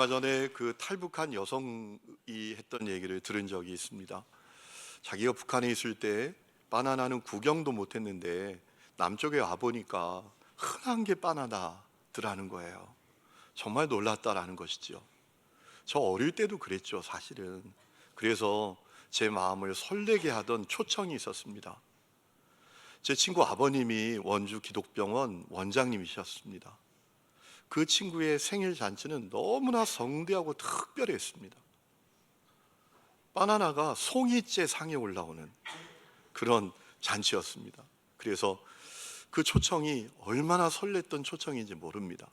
얼마 전에 그 탈북한 여성이 했던 얘기를 들은 적이 있습니다. 자기가 북한에 있을 때 바나나는 구경도 못 했는데 남쪽에 와 보니까 흔한 게 바나나더라는 거예요. 정말 놀랐다라는 것이죠. 저 어릴 때도 그랬죠, 사실은. 그래서 제 마음을 설레게 하던 초청이 있었습니다. 제 친구 아버님이 원주 기독병원 원장님이셨습니다. 그 친구의 생일 잔치는 너무나 성대하고 특별했습니다. 바나나가 송이째 상에 올라오는 그런 잔치였습니다. 그래서 그 초청이 얼마나 설렜던 초청인지 모릅니다.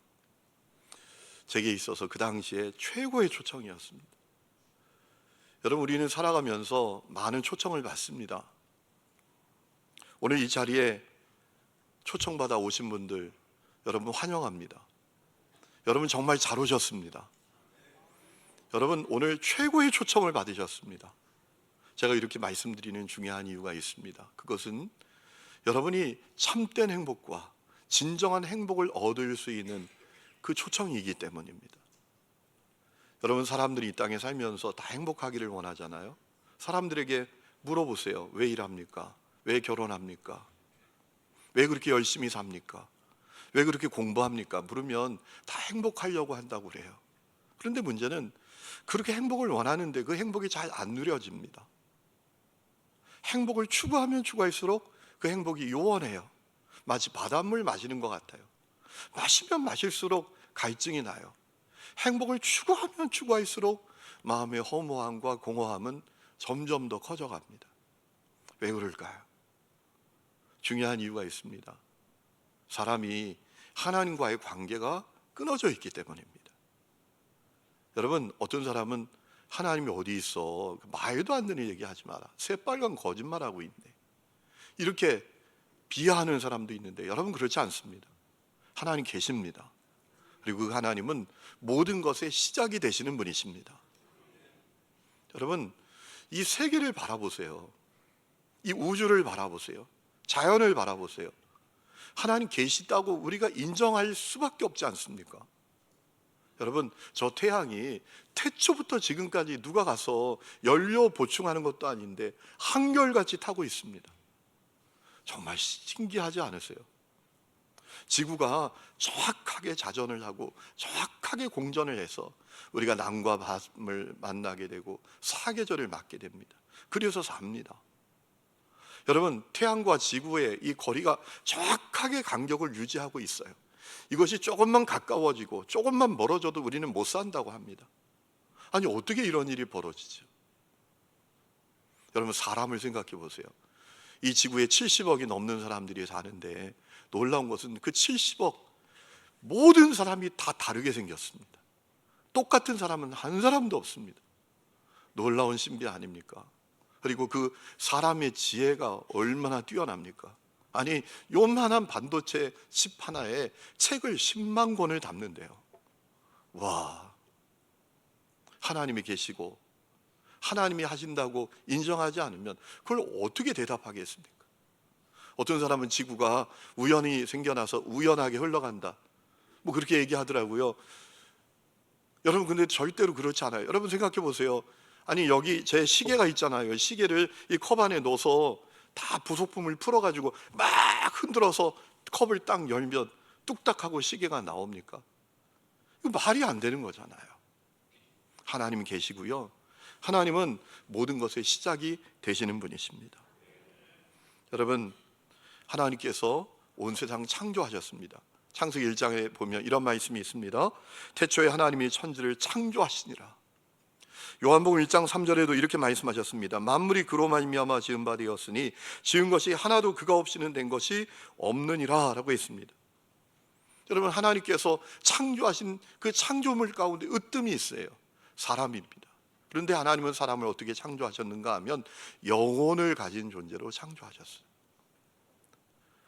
제게 있어서 그 당시에 최고의 초청이었습니다. 여러분, 우리는 살아가면서 많은 초청을 받습니다. 오늘 이 자리에 초청받아 오신 분들 여러분 환영합니다. 여러분 정말 잘 오셨습니다. 여러분 오늘 최고의 초청을 받으셨습니다. 제가 이렇게 말씀드리는 중요한 이유가 있습니다. 그것은 여러분이 참된 행복과 진정한 행복을 얻을 수 있는 그 초청이기 때문입니다. 여러분, 사람들이 이 땅에 살면서 다 행복하기를 원하잖아요. 사람들에게 물어보세요. 왜 일합니까? 왜 결혼합니까? 왜 그렇게 열심히 삽니까? 왜 그렇게 공부합니까? 물으면 다 행복하려고 한다고 그래요. 그런데 문제는 그렇게 행복을 원하는데 그 행복이 잘 안 누려집니다. 행복을 추구하면 추구할수록 그 행복이 요원해요. 마치 바닷물 마시는 것 같아요. 마시면 마실수록 갈증이 나요. 행복을 추구하면 추구할수록 마음의 허무함과 공허함은 점점 더 커져갑니다. 왜 그럴까요? 중요한 이유가 있습니다. 사람이 하나님과의 관계가 끊어져 있기 때문입니다. 여러분, 어떤 사람은 하나님이 어디 있어? 말도 안 되는 얘기하지 마라. 새빨간 거짓말하고 있네. 이렇게 비하하는 사람도 있는데 여러분, 그렇지 않습니다. 하나님 계십니다. 그리고 그 하나님은 모든 것의 시작이 되시는 분이십니다. 여러분, 이 세계를 바라보세요. 이 우주를 바라보세요. 자연을 바라보세요. 하나님 계시다고 우리가 인정할 수밖에 없지 않습니까? 여러분, 저 태양이 태초부터 지금까지 누가 가서 연료 보충하는 것도 아닌데 한결같이 타고 있습니다. 정말 신기하지 않으세요? 지구가 정확하게 자전을 하고 정확하게 공전을 해서 우리가 남과 밤을 만나게 되고 사계절을 맞게 됩니다. 그래서 삽니다. 여러분, 태양과 지구의 이 거리가 정확하게 간격을 유지하고 있어요. 이것이 조금만 가까워지고 조금만 멀어져도 우리는 못 산다고 합니다. 아니, 어떻게 이런 일이 벌어지죠? 여러분, 사람을 생각해 보세요. 이 지구에 70억이 넘는 사람들이 사는데 놀라운 것은 그 70억 모든 사람이 다 다르게 생겼습니다. 똑같은 사람은 한 사람도 없습니다. 놀라운 신비 아닙니까? 그리고 그 사람의 지혜가 얼마나 뛰어납니까? 아니, 요만한 반도체 칩 하나에 책을 10만 권을 담는데요. 와, 하나님이 계시고 하나님이 하신다고 인정하지 않으면 그걸 어떻게 대답하겠습니까? 어떤 사람은 지구가 우연히 생겨나서 우연하게 흘러간다, 뭐 그렇게 얘기하더라고요. 여러분, 근데 절대로 그렇지 않아요. 여러분 생각해 보세요. 아니, 여기 제 시계가 있잖아요. 시계를 이 컵 안에 넣어서 다 부속품을 풀어가지고 막 흔들어서 컵을 딱 열면 뚝딱 하고 시계가 나옵니까? 이거 말이 안 되는 거잖아요. 하나님 계시고요, 하나님은 모든 것의 시작이 되시는 분이십니다. 여러분, 하나님께서 온 세상 창조하셨습니다. 창세기 1장에 보면 이런 말씀이 있습니다. 태초에 하나님이 천지를 창조하시니라. 요한복음 1장 3절에도 이렇게 말씀하셨습니다. 만물이 그로 말미암아 지은 바 되었으니 지은 것이 하나도 그가 없이는 된 것이 없느니라 라고 했습니다. 여러분, 하나님께서 창조하신 그 창조물 가운데 으뜸이 있어요. 사람입니다. 그런데 하나님은 사람을 어떻게 창조하셨는가 하면 영혼을 가진 존재로 창조하셨어요.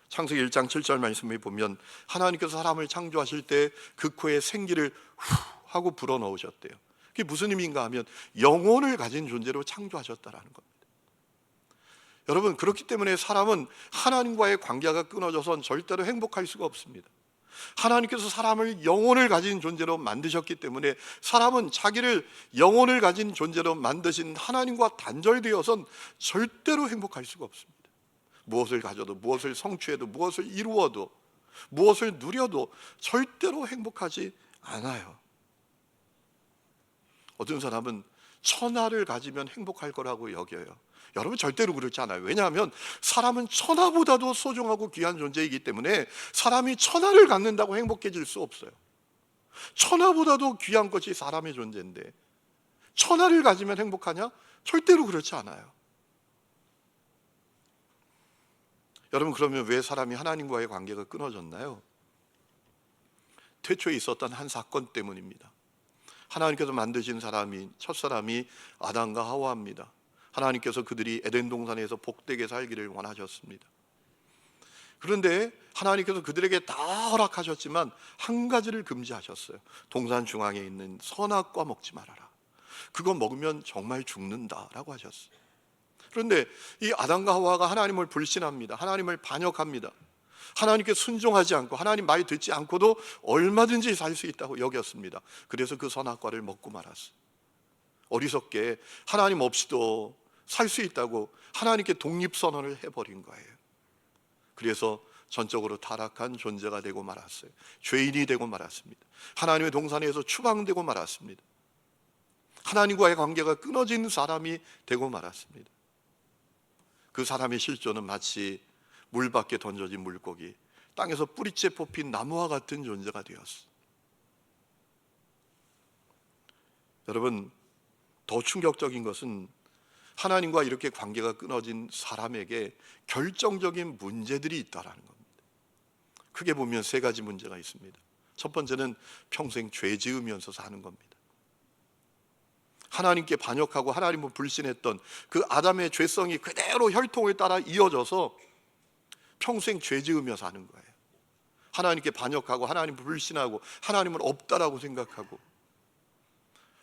창세기 1장 7절 말씀에 보면 하나님께서 사람을 창조하실 때 그 코에 생기를 후 하고 불어넣으셨대요. 그게 무슨 의미인가 하면 영혼을 가진 존재로 창조하셨다라는 겁니다. 여러분, 그렇기 때문에 사람은 하나님과의 관계가 끊어져선 절대로 행복할 수가 없습니다. 하나님께서 사람을 영혼을 가진 존재로 만드셨기 때문에 사람은 자기를 영혼을 가진 존재로 만드신 하나님과 단절되어선 절대로 행복할 수가 없습니다. 무엇을 가져도, 무엇을 성취해도, 무엇을 이루어도, 무엇을 누려도 절대로 행복하지 않아요. 어떤 사람은 천하를 가지면 행복할 거라고 여겨요. 여러분, 절대로 그렇지 않아요. 왜냐하면 사람은 천하보다도 소중하고 귀한 존재이기 때문에 사람이 천하를 갖는다고 행복해질 수 없어요. 천하보다도 귀한 것이 사람의 존재인데 천하를 가지면 행복하냐? 절대로 그렇지 않아요. 여러분, 그러면 왜 사람이 하나님과의 관계가 끊어졌나요? 태초에 있었던 한 사건 때문입니다. 하나님께서 만드신 사람이, 첫사람이 아담과 하와입니다. 하나님께서 그들이 에덴 동산에서 복되게 살기를 원하셨습니다. 그런데 하나님께서 그들에게 다 허락하셨지만 한 가지를 금지하셨어요. 동산 중앙에 있는 선악과 먹지 말아라. 그거 먹으면 정말 죽는다라고 하셨어요. 그런데 이 아담과 하와가 하나님을 불신합니다. 하나님을 반역합니다. 하나님께 순종하지 않고 하나님 말 듣지 않고도 얼마든지 살 수 있다고 여겼습니다. 그래서 그 선악과를 먹고 말았어요. 어리석게 하나님 없이도 살 수 있다고 하나님께 독립선언을 해버린 거예요. 그래서 전적으로 타락한 존재가 되고 말았어요. 죄인이 되고 말았습니다. 하나님의 동산에서 추방되고 말았습니다. 하나님과의 관계가 끊어진 사람이 되고 말았습니다. 그 사람의 실존은 마치 물 밖에 던져진 물고기, 땅에서 뿌리째 뽑힌 나무와 같은 존재가 되었어. 여러분, 더 충격적인 것은 하나님과 이렇게 관계가 끊어진 사람에게 결정적인 문제들이 있다라는 겁니다. 크게 보면 세 가지 문제가 있습니다. 첫 번째는 평생 죄 지으면서 사는 겁니다. 하나님께 반역하고 하나님을 불신했던 그 아담의 죄성이 그대로 혈통을 따라 이어져서 평생 죄 지으며 사는 거예요. 하나님께 반역하고 하나님을 불신하고 하나님은 없다라고 생각하고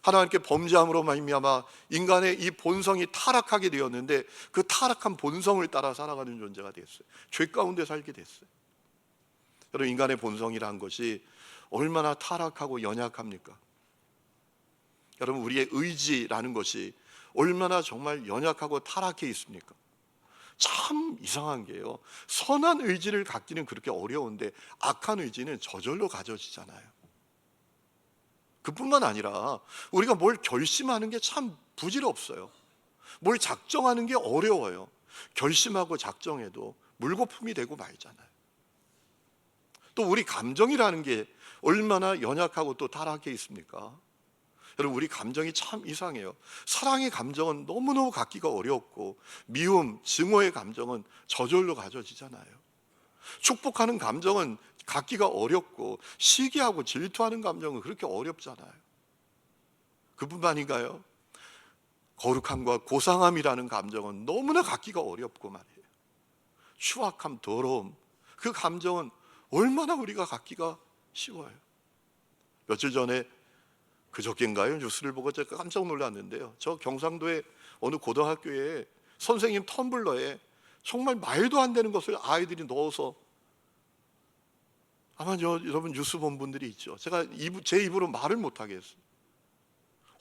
하나님께 범죄함으로 말미암아 인간의 이 본성이 타락하게 되었는데 그 타락한 본성을 따라 살아가는 존재가 됐어요. 죄 가운데 살게 됐어요. 여러분, 인간의 본성이라는 것이 얼마나 타락하고 연약합니까? 여러분, 우리의 의지라는 것이 얼마나 정말 연약하고 타락해 있습니까? 참 이상한 게요, 선한 의지를 갖기는 그렇게 어려운데 악한 의지는 저절로 가져지잖아요. 그뿐만 아니라 우리가 뭘 결심하는 게 참 부질없어요. 뭘 작정하는 게 어려워요. 결심하고 작정해도 물거품이 되고 말잖아요. 또 우리 감정이라는 게 얼마나 연약하고 또 타락해 있습니까? 여러분, 우리 감정이 참 이상해요. 사랑의 감정은 너무너무 갖기가 어렵고 미움, 증오의 감정은 저절로 가져지잖아요. 축복하는 감정은 갖기가 어렵고 시기하고 질투하는 감정은 그렇게 어렵잖아요. 그뿐만인가요? 거룩함과 고상함이라는 감정은 너무나 갖기가 어렵고 말이에요. 추악함, 더러움, 그 감정은 얼마나 우리가 갖기가 쉬워요. 며칠 전에 그저께인가요? 뉴스를 보고 제가 깜짝 놀랐는데요, 저 경상도의 어느 고등학교에 선생님 텀블러에 정말 말도 안 되는 것을 아이들이 넣어서, 아마 여러분 뉴스 본 분들이 있죠. 제가 제 입으로 말을 못하게 했어요.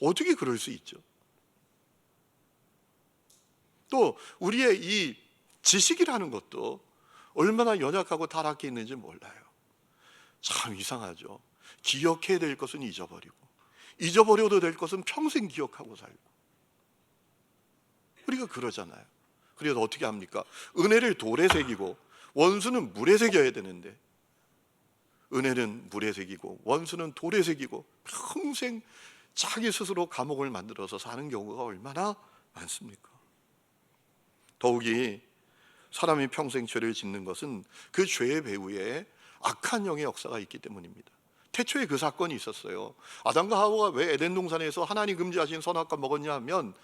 어떻게 그럴 수 있죠? 또 우리의 이 지식이라는 것도 얼마나 연약하고 타락해 있는지 몰라요. 참 이상하죠. 기억해야 될 것은 잊어버리고 잊어버려도 될 것은 평생 기억하고 살고, 우리가 그러잖아요. 그래서 어떻게 합니까? 은혜를 돌에 새기고 원수는 물에 새겨야 되는데 은혜는 물에 새기고 원수는 돌에 새기고 평생 자기 스스로 감옥을 만들어서 사는 경우가 얼마나 많습니까? 더욱이 사람이 평생 죄를 짓는 것은 그 죄의 배후에 악한 영의 역사가 있기 때문입니다. 태초에 그 사건이 있었어요. 아담과 하와가 왜 에덴 동산에서 하나님 금지하신 선악과 먹었냐 하면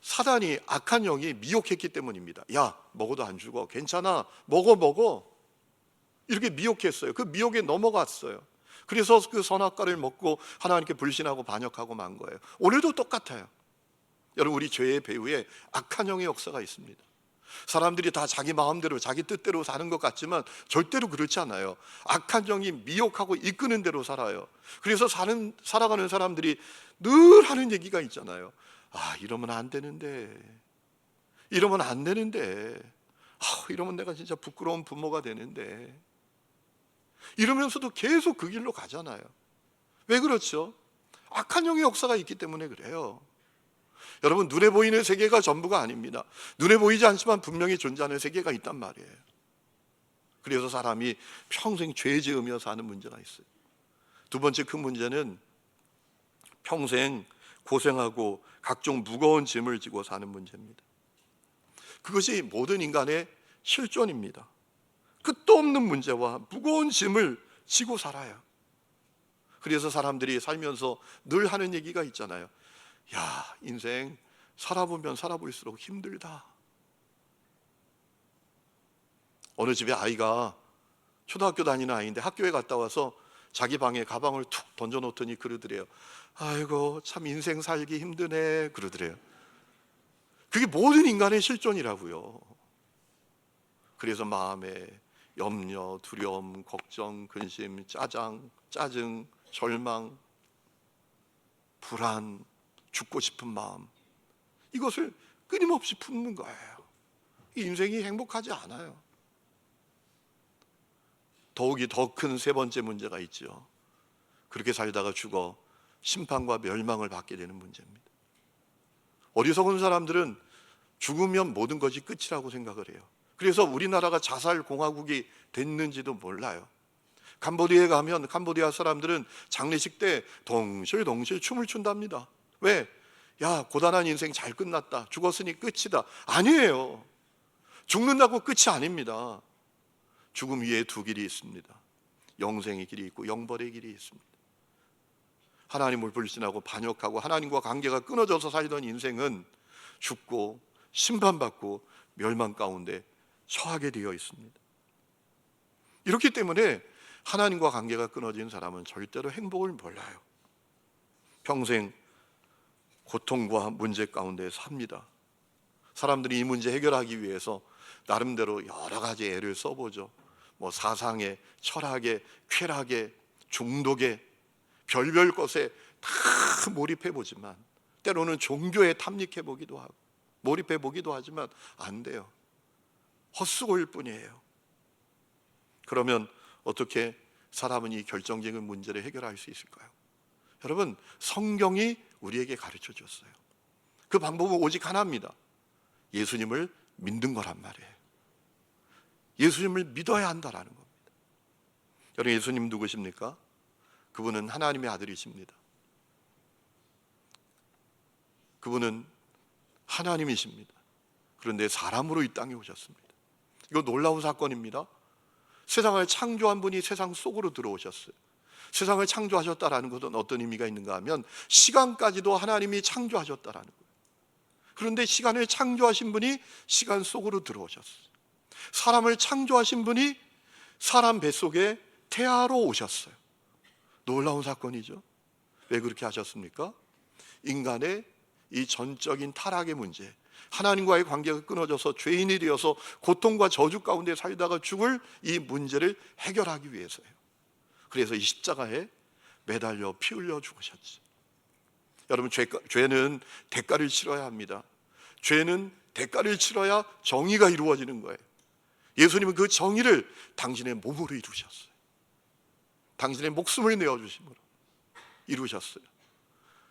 사단이, 악한 영이 미혹했기 때문입니다. 야, 먹어도 안 죽어, 괜찮아, 먹어 이렇게 미혹했어요. 그 미혹에 넘어갔어요. 그래서 그 선악과를 먹고 하나님께 불신하고 반역하고 만 거예요. 오늘도 똑같아요. 여러분, 우리 죄의 배후에 악한 영의 역사가 있습니다. 사람들이 다 자기 마음대로 자기 뜻대로 사는 것 같지만 절대로 그렇지 않아요. 악한 영이 미혹하고 이끄는 대로 살아요. 그래서 살아가는 사람들이 늘 하는 얘기가 있잖아요. 이러면 안 되는데, 이러면 안 되는데, 이러면 내가 진짜 부끄러운 부모가 되는데, 이러면서도 계속 그 길로 가잖아요. 왜 그렇죠? 악한 영의 역사가 있기 때문에 그래요. 여러분, 눈에 보이는 세계가 전부가 아닙니다. 눈에 보이지 않지만 분명히 존재하는 세계가 있단 말이에요. 그래서 사람이 평생 죄 지으며 사는 문제가 있어요. 두 번째 큰 문제는 평생 고생하고 각종 무거운 짐을 지고 사는 문제입니다. 그것이 모든 인간의 실존입니다. 끝도 없는 문제와 무거운 짐을 지고 살아요. 그래서 사람들이 살면서 늘 하는 얘기가 있잖아요. 인생 살아보면 살아볼수록 힘들다. 어느 집에 아이가 초등학교 다니는 아이인데 학교에 갔다 와서 자기 방에 가방을 툭 던져놓더니 그러더래요. 아이고 참 인생 살기 힘드네 그러더래요. 그게 모든 인간의 실존이라고요. 그래서 마음에 염려, 두려움, 걱정, 근심, 짜증, 절망, 불안, 죽고 싶은 마음, 이것을 끊임없이 품는 거예요. 인생이 행복하지 않아요. 더욱이 더 큰 세 번째 문제가 있죠. 그렇게 살다가 죽어 심판과 멸망을 받게 되는 문제입니다. 어리석은 사람들은 죽으면 모든 것이 끝이라고 생각을 해요. 그래서 우리나라가 자살공화국이 됐는지도 몰라요. 캄보디아에 가면 캄보디아 사람들은 장례식 때 덩실덩실 춤을 춘답니다. 왜? 고단한 인생 잘 끝났다, 죽었으니 끝이다. 아니에요. 죽는다고 끝이 아닙니다. 죽음 위에 두 길이 있습니다. 영생의 길이 있고 영벌의 길이 있습니다. 하나님을 불신하고 반역하고 하나님과 관계가 끊어져서 살던 인생은 죽고 심판받고 멸망 가운데 처하게 되어 있습니다. 이렇기 때문에 하나님과 관계가 끊어진 사람은 절대로 행복을 몰라요. 평생 고통과 문제 가운데 삽니다. 사람들이 이 문제 해결하기 위해서 나름대로 여러 가지 애를 써보죠. 사상에, 철학에, 쾌락에, 중독에, 별별 것에 다 몰입해보지만, 때로는 종교에 탐닉해보기도 하고 몰입해보기도 하지만 안 돼요. 헛수고일 뿐이에요. 그러면 어떻게 사람은 이 결정적인 문제를 해결할 수 있을까요? 여러분, 성경이 우리에게 가르쳐 줬어요. 그 방법은 오직 하나입니다. 예수님을 믿는 거란 말이에요. 예수님을 믿어야 한다라는 겁니다. 여러분, 예수님 누구십니까? 그분은 하나님의 아들이십니다. 그분은 하나님이십니다. 그런데 사람으로 이 땅에 오셨습니다. 이거 놀라운 사건입니다. 세상을 창조한 분이 세상 속으로 들어오셨어요. 세상을 창조하셨다라는 것은 어떤 의미가 있는가 하면 시간까지도 하나님이 창조하셨다라는 거예요. 그런데 시간을 창조하신 분이 시간 속으로 들어오셨어요. 사람을 창조하신 분이 사람 뱃속에 태아로 오셨어요. 놀라운 사건이죠. 왜 그렇게 하셨습니까? 인간의 이 전적인 타락의 문제, 하나님과의 관계가 끊어져서 죄인이 되어서 고통과 저주 가운데 살다가 죽을 이 문제를 해결하기 위해서예요. 그래서 이 십자가에 매달려 피 흘려 죽으셨지. 여러분, 죄는 대가를 치러야 합니다. 죄는 대가를 치러야 정의가 이루어지는 거예요. 예수님은 그 정의를 당신의 몸으로 이루셨어요. 당신의 목숨을 내어주심으로 이루셨어요.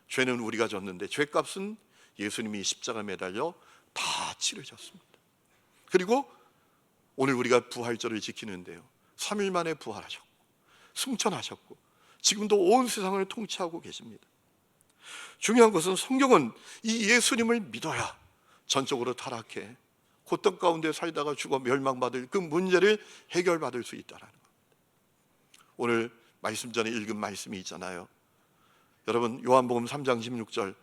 죄는 우리가 졌는데 죄값은 예수님이 십자가 매달려 다 치르셨습니다. 그리고 오늘 우리가 부활절을 지키는데요, 3일 만에 부활하셨고 승천하셨고 지금도 온 세상을 통치하고 계십니다. 중요한 것은 성경은 이 예수님을 믿어야 전적으로 타락해 고통 가운데 살다가 죽어 멸망받을 그 문제를 해결받을 수 있다는 겁니다. 오늘 말씀 전에 읽은 말씀이 있잖아요. 여러분, 요한복음 3장 16절,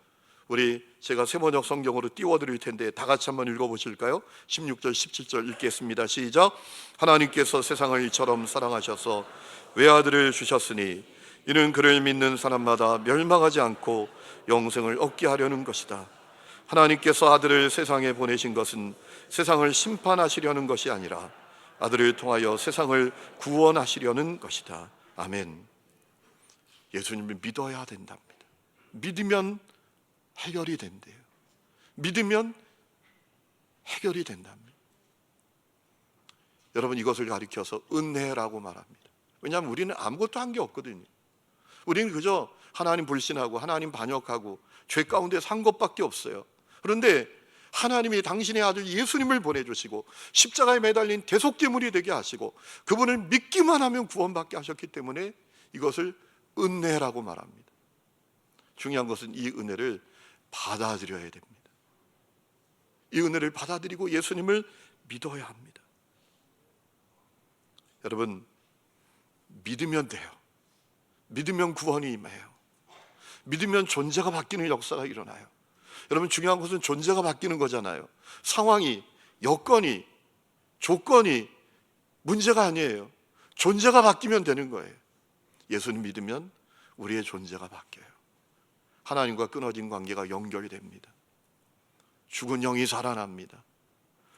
제가 세번역 성경으로 띄워드릴 텐데 다 같이 한번 읽어보실까요? 16절 17절 읽겠습니다. 시작. 하나님께서 세상을 이처럼 사랑하셔서 외아들을 주셨으니 이는 그를 믿는 사람마다 멸망하지 않고 영생을 얻게 하려는 것이다. 하나님께서 아들을 세상에 보내신 것은 세상을 심판하시려는 것이 아니라 아들을 통하여 세상을 구원하시려는 것이다. 아멘. 예수님을 믿어야 된답니다. 믿으면 해결이 된대요. 믿으면 해결이 된답니다. 여러분, 이것을 가리켜서 은혜라고 말합니다. 왜냐하면 우리는 아무것도 한 게 없거든요. 우리는 그저 하나님 불신하고 하나님 반역하고 죄 가운데 산 것밖에 없어요. 그런데 하나님이 당신의 아들 예수님을 보내주시고 십자가에 매달린 대속제물이 되게 하시고 그분을 믿기만 하면 구원받게 하셨기 때문에 이것을 은혜라고 말합니다. 중요한 것은 이 은혜를 받아들여야 됩니다. 이 은혜를 받아들이고 예수님을 믿어야 합니다. 여러분, 믿으면 돼요. 믿으면 구원이 임해요. 믿으면 존재가 바뀌는 역사가 일어나요. 여러분, 중요한 것은 존재가 바뀌는 거잖아요. 상황이, 여건이, 조건이 문제가 아니에요. 존재가 바뀌면 되는 거예요. 예수님 믿으면 우리의 존재가 바뀌어요. 하나님과 끊어진 관계가 연결됩니다. 죽은 영이 살아납니다.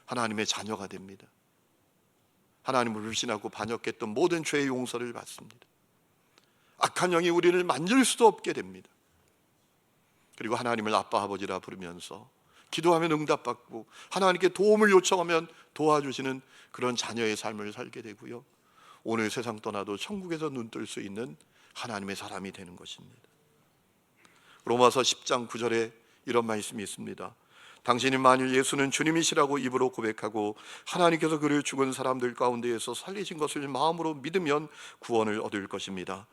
하나님의 자녀가 됩니다. 하나님을 불신하고 반역했던 모든 죄의 용서를 받습니다. 악한 영이 우리를 만질 수도 없게 됩니다. 그리고 하나님을 아빠 아버지라 부르면서 기도하면 응답받고 하나님께 도움을 요청하면 도와주시는 그런 자녀의 삶을 살게 되고요, 오늘 세상 떠나도 천국에서 눈뜰 수 있는 하나님의 사람이 되는 것입니다. 로마서 10장 9절에 이런 말씀이 있습니다. 당신이 만일 예수는 주님이시라고 입으로 고백하고 하나님께서 그를 죽은 사람들 가운데에서 살리신 것을 마음으로 믿으면 구원을 얻을 것입니다.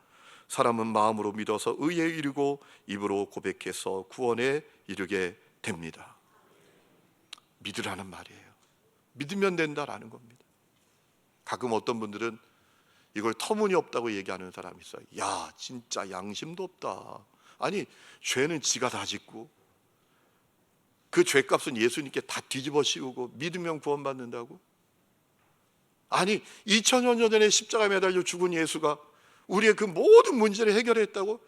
사람은 마음으로 믿어서 의에 이르고 입으로 고백해서 구원에 이르게 됩니다. 믿으라는 말이에요. 믿으면 된다라는 겁니다. 가끔 어떤 분들은 이걸 터무니없다고 얘기하는 사람이 있어요. 야, 진짜 양심도 없다. 아니, 죄는 지가 다 짓고 그 죄값은 예수님께 다 뒤집어 씌우고 믿으면 구원받는다고? 아니, 2000년 전에 십자가에 매달려 죽은 예수가 우리의 그 모든 문제를 해결했다고?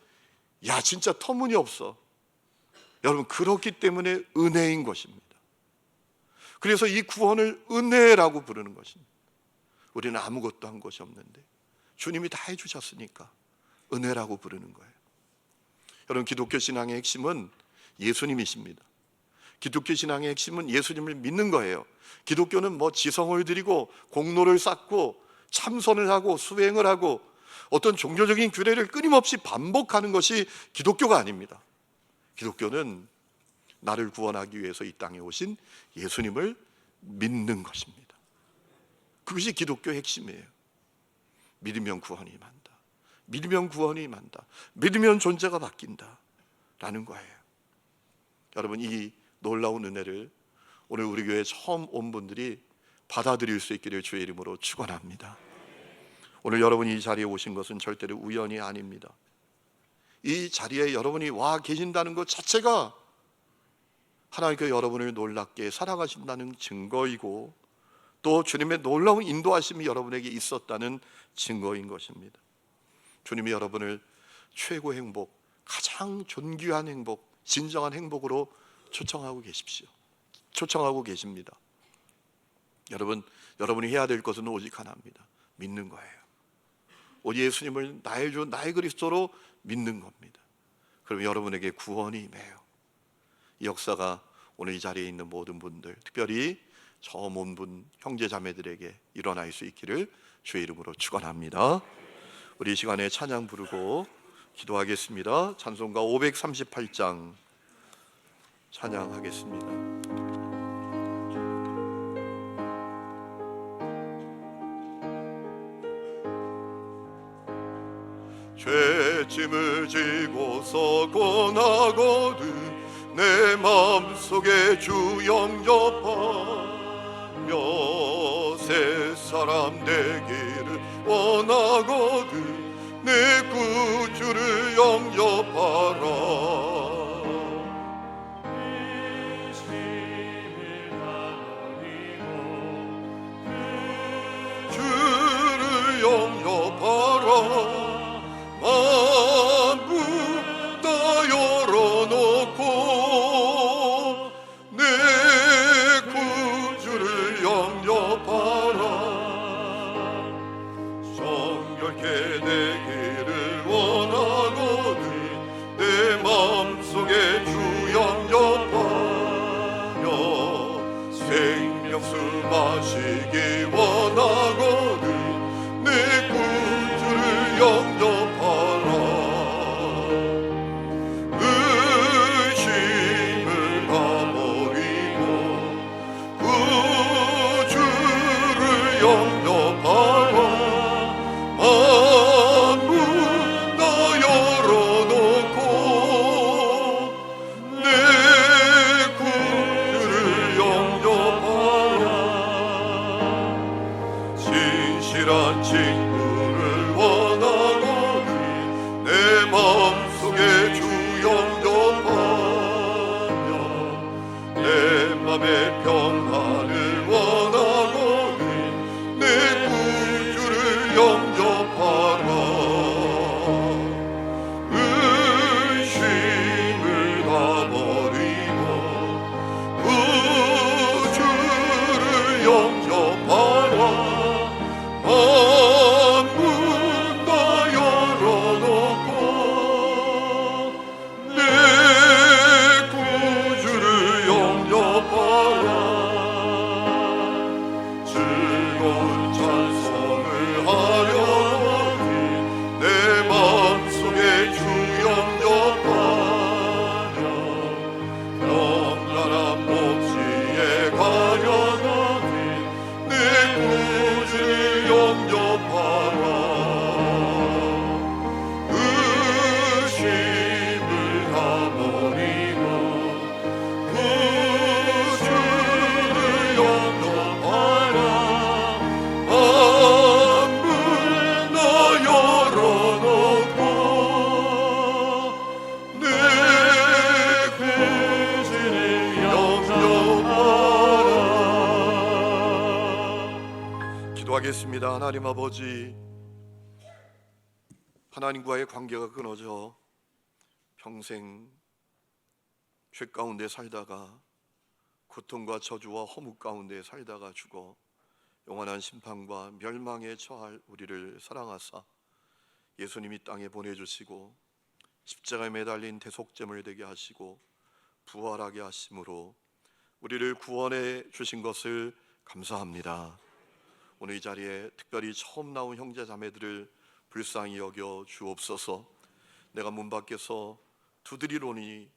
야, 진짜 터무니없어. 여러분, 그렇기 때문에 은혜인 것입니다. 그래서 이 구원을 은혜라고 부르는 것입니다. 우리는 아무것도 한 것이 없는데 주님이 다 해주셨으니까 은혜라고 부르는 거예요. 여러분, 기독교 신앙의 핵심은 예수님이십니다. 기독교 신앙의 핵심은 예수님을 믿는 거예요. 기독교는 뭐 지성을 드리고 공로를 쌓고 참선을 하고 수행을 하고 어떤 종교적인 규례를 끊임없이 반복하는 것이 기독교가 아닙니다. 기독교는 나를 구원하기 위해서 이 땅에 오신 예수님을 믿는 것입니다. 그것이 기독교의 핵심이에요. 믿으면 구원이 임한다. 믿으면 구원이 임한다. 믿으면 존재가 바뀐다 라는 거예요. 여러분, 이 놀라운 은혜를 오늘 우리 교회에 처음 온 분들이 받아들일 수 있기를 주의 이름으로 축원합니다. 오늘 여러분이 이 자리에 오신 것은 절대로 우연이 아닙니다. 이 자리에 여러분이 와 계신다는 것 자체가 하나님께서 여러분을 놀랍게 사랑하신다는 증거이고 또 주님의 놀라운 인도하심이 여러분에게 있었다는 증거인 것입니다. 주님이 여러분을 최고의 행복, 가장 존귀한 행복, 진정한 행복으로 초청하고 계십시오. 초청하고 계십니다. 여러분, 여러분이 해야 될 것은 오직 하나입니다. 믿는 거예요. 오직 예수님을 나의 주, 나의 그리스도로 믿는 겁니다. 그럼 여러분에게 구원이 임해요. 이 역사가 오늘 이 자리에 있는 모든 분들, 특별히 처음 온 분 형제 자매들에게 일어날 수 있기를 주의 이름으로 축원합니다. 우리 이 시간에 찬양 부르고 기도하겠습니다. 찬송가 538장 찬양하겠습니다. 죄짐을 지고서 고나거든 내 마음속에 주 영접하며 새 사람 되기를 원하거든 내 구주를 영접하라. 주를 영접하라. 만국 다 열어놓고 내 구주를 그렇게 되기를 원하거든 내 마음속에 주 영접하여 생명수 마시기 원하거든 내 구주를 영접하라 의심을 다 버리고 구주를 영접하라 만문 다 열어놓고 내 구주를 영접하라 진실한 친구를 원하거든 내 마음속에 주 영접하며 내 맘의 평안을 원하거든 내 구주를 영접하라 의심을 다 버리고 구주를 영접하라 만문 다 열어놓고 내 구주를 영접하라 즐거운 찬송을 하려거든 내 마음속에 주 영접하며 영원한 목지에 가려거든 내 구주를 영접하라 의심을 다 버리고 구주를 영접하라 만문 다 열어놓고 내 구주를 영접하라 기도하겠습니다. 하나님 아버지, 하나님과의 관계가 끊어져 평생 죄 가운데 살다가 고통과 저주와 허무 가운데 살다가 죽어 영원한 심판과 멸망에 처할 우리를 사랑하사 예수님이 땅에 보내주시고 십자가에 매달린 대속제물 되게 하시고 부활하게 하심으로 우리를 구원해 주신 것을 감사합니다. 오늘 이 자리에 특별히 처음 나온 형제 자매들을 불쌍히 여겨 주옵소서. 내가 문 밖에서 두드리노니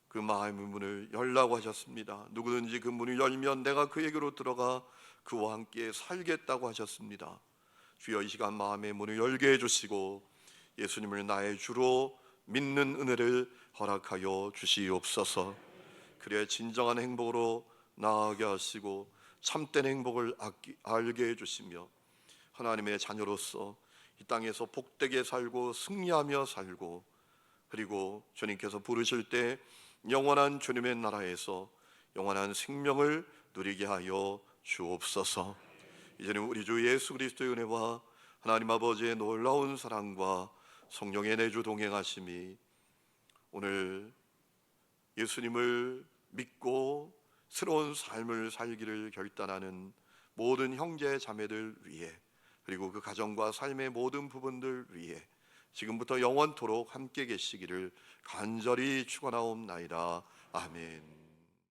그 마음의 문을 열라고 하셨습니다. 누구든지 그 문을 열면 내가 그에게로 들어가 그와 함께 살겠다고 하셨습니다. 주여 이 시간 마음의 문을 열게 해주시고 예수님을 나의 주로 믿는 은혜를 허락하여 주시옵소서. 그래야 진정한 행복으로 나아가게 하시고 참된 행복을 알게 해주시며 하나님의 자녀로서 이 땅에서 복되게 살고 승리하며 살고 그리고 주님께서 부르실 때 영원한 주님의 나라에서 영원한 생명을 누리게 하여 주옵소서. 이제는 우리 주 예수 그리스도의 은혜와 하나님 아버지의 놀라운 사랑과 성령의 내주 동행하심이 오늘 예수님을 믿고 새로운 삶을 살기를 결단하는 모든 형제 자매들 위해 그리고 그 가정과 삶의 모든 부분들 위해 지금부터 영원토록 함께 계시기를 간절히 축원하옵나이다. 아멘.